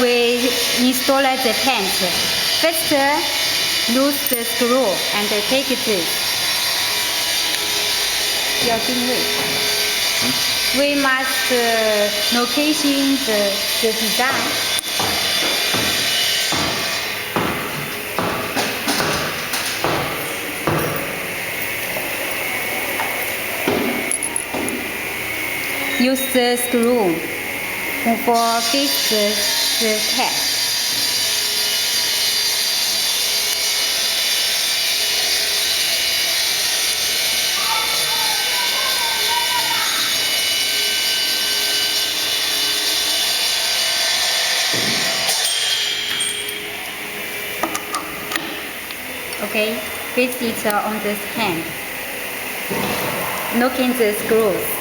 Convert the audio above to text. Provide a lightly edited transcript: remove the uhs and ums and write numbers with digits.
we install the tent. First, loose the screw and take this. 要定位。We must location the design. Use the screw for fix the tent. Okay, fix it on this hand. Look in the screws.